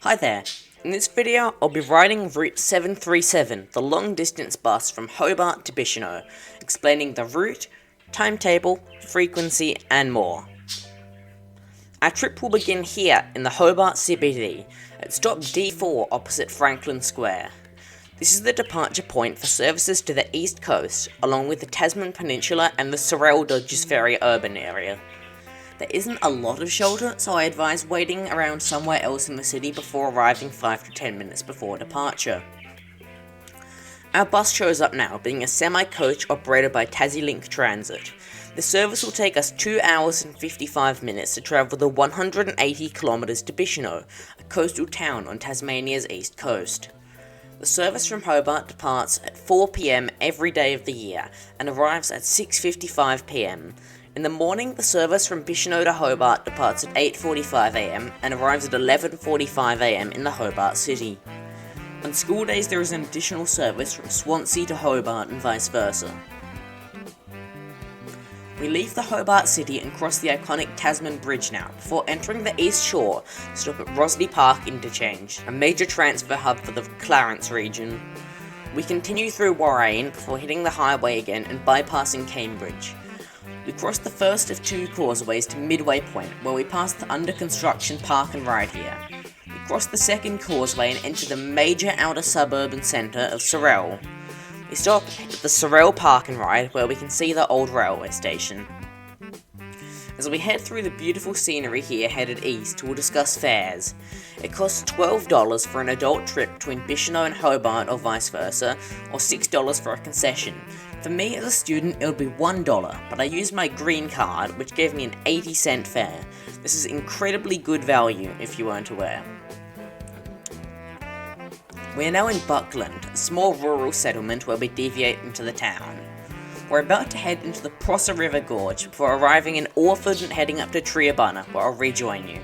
Hi there, in this video I'll be riding Route 737, the long distance bus from Hobart to Bicheno, explaining the route, timetable, frequency and more. Our trip will begin here in the Hobart CBD, at stop D4 opposite Franklin Square. This is the departure point for services to the East Coast, along with the Tasman Peninsula and the Sorell-Dodges Ferry urban area. There isn't a lot of shelter, so I advise waiting around somewhere else in the city before arriving 5 to 10 minutes before departure. Our bus shows up now, being a semi-coach operated by TassieLink Transit. The service will take us 2 hours and 55 minutes to travel the 180 kilometres to Bicheno, a coastal town on Tasmania's east coast. The service from Hobart departs at 4 p.m. every day of the year and arrives at 6:55 p.m. In the morning, the service from Bicheno to Hobart departs at 8:45 a.m. and arrives at 11:45 a.m. in the Hobart city. On school days, there is an additional service from Swansea to Hobart and vice versa. We leave the Hobart city and cross the iconic Tasman Bridge now, before entering the East Shore to stop at Rosley Park Interchange, a major transfer hub for the Clarence region. We continue through Warrane before hitting the highway again and bypassing Cambridge. We cross the first of two causeways to Midway Point, where we pass the under-construction park and ride here. We cross the second causeway and enter the major outer suburban centre of Sorell. We stop at the Sorell Park and Ride, where we can see the old railway station. As we head through the beautiful scenery here headed east, we'll discuss fares. It costs $12 for an adult trip between Bicheno and Hobart or vice versa, or $6 for a concession. For me as a student it would be $1, but I used my green card, which gave me an 80-cent fare. This is incredibly good value if you weren't aware. We are now in Buckland, a small rural settlement where we deviate into the town. We're about to head into the Prosser River Gorge before arriving in Orford and heading up to Treebunna, where I'll rejoin you.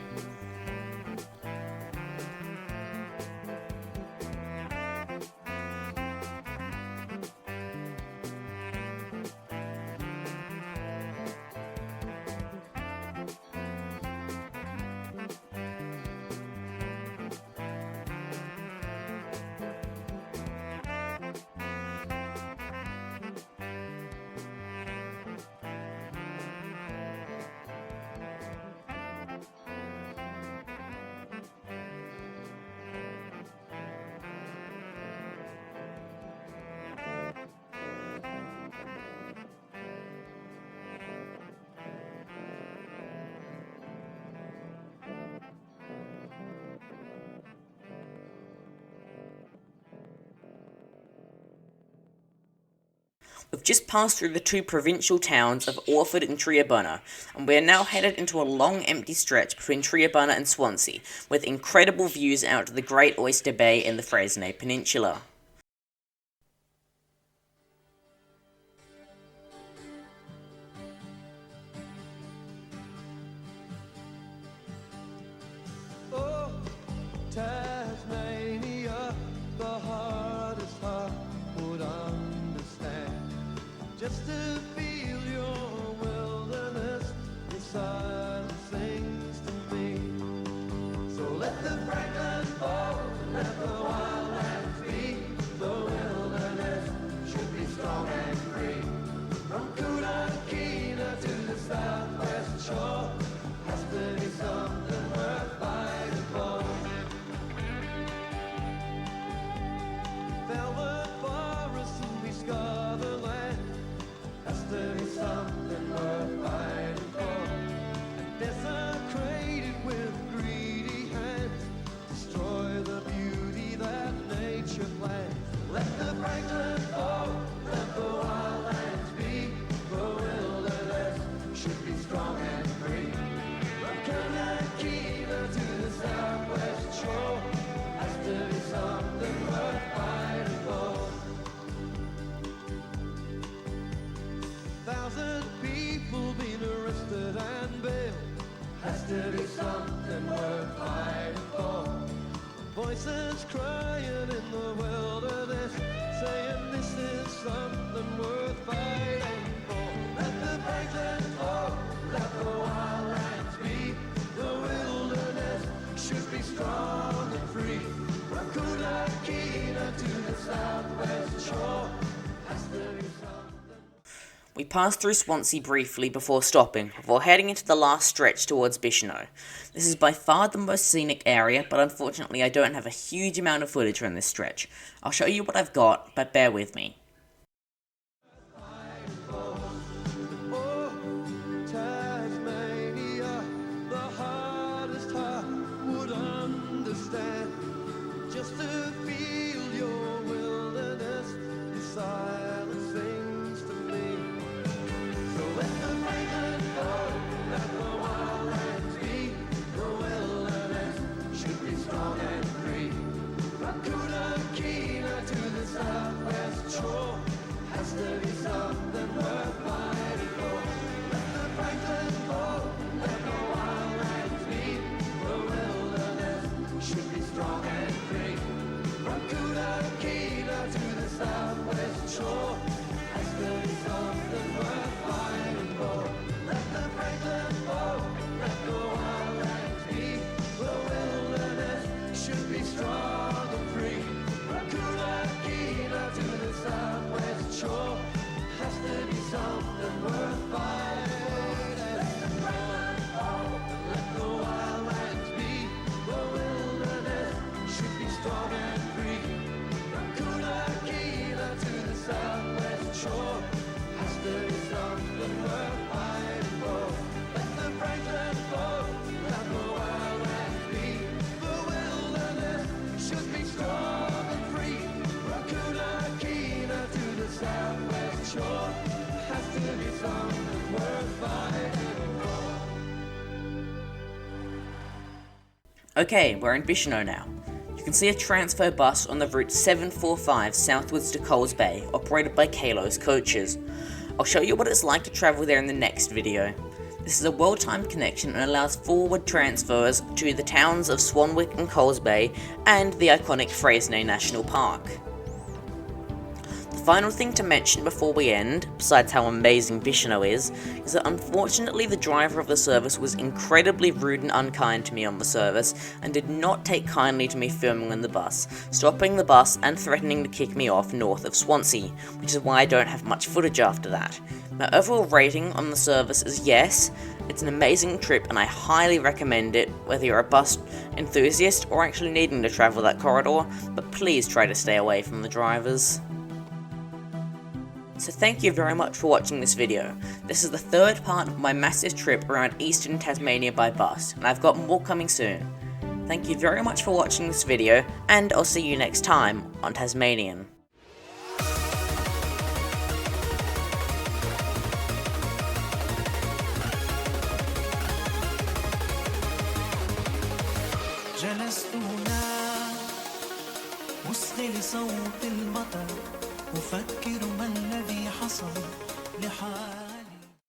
We've just passed through the two provincial towns of Orford and Treebunna, and we are now headed into a long empty stretch between Treebunna and Swansea, with incredible views out to the Great Oyster Bay and the Freycinet Peninsula. Oh, Tasmania, the hardest heart would understand. Just to feel your wilderness, the silent things to me. So let the Franklin fall, let the wildlands be. The wilderness should be strong and free. From Koodakeena to the southwest shore, has to be something worth fighting for. Velvet forests and we scar the land, has to be something worth fighting for. And desecrated with greedy hands, destroy the beauty that nature plans. Let the Franklin fall, let the wildlands be. The wilderness should be strong and free. From Koodakeena to the southwest shore, has to be something worth fighting for. 1,000 people been arrested and bailed, has to be something worth fighting for. Voices crying in the wilderness, saying this is something worth fighting for. Let the Franklin fall, let the wildlands be. The wilderness should be strong and free. We passed through Swansea briefly before stopping, before heading into the last stretch towards Bicheno. This is by far the most scenic area, but unfortunately I don't have a huge amount of footage from this stretch. I'll show you what I've got, but bear with me. Tasmania, the hardest heart would understand. Just to feel your wilderness, the silence sings to me. So let the fragrant go, let the wildlands be. The wilderness should be strong and free. Rakuta Kina to the southwest shore has to be something worth fighting for. Let the Franklin go, let the wildlands be. The wilderness should be strong and free. Rakuta Kina to the southwest shore has to be something worth fighting for. Let the Franklin go, let the wildlands be. The wilderness should be strong and free. Rakuta Kina to the southwest shore has to be something worth fighting. Let the Franklin go, let the wildlands be. The wilderness should be strong and free. Rakuta Kina to the southwest shore has to be something worth fighting for. Let the Franklin go, let the wildlands be. The wilderness should be strong and free. Rakuta Kina to the southwest shore has to be something worth fighting for. Okay, we're in Bicheno now. You can see a transfer bus on the route 745 southwards to Coles Bay, operated by Kalos Coaches. I'll show you what it's like to travel there in the next video. This is a well-timed connection and allows forward transfers to the towns of Swanwick and Coles Bay and the iconic Freycinet National Park. The final thing to mention before we end, besides how amazing Bicheno is that unfortunately the driver of the service was incredibly rude and unkind to me on the service and did not take kindly to me filming on the bus, stopping the bus and threatening to kick me off north of Swansea, which is why I don't have much footage after that. My overall rating on the service is yes, it's an amazing trip and I highly recommend it, whether you're a bus enthusiast or actually needing to travel that corridor, but please try to stay away from the drivers. So thank you very much for watching this video. This is the third part of my massive trip around eastern Tasmania by bus, and I've got more coming soon. Thank you very much for watching this video, and I'll see you next time on Tasmanian. جلست هنا مصغي لصوت المطر أفكر ما الذي حصل لحالي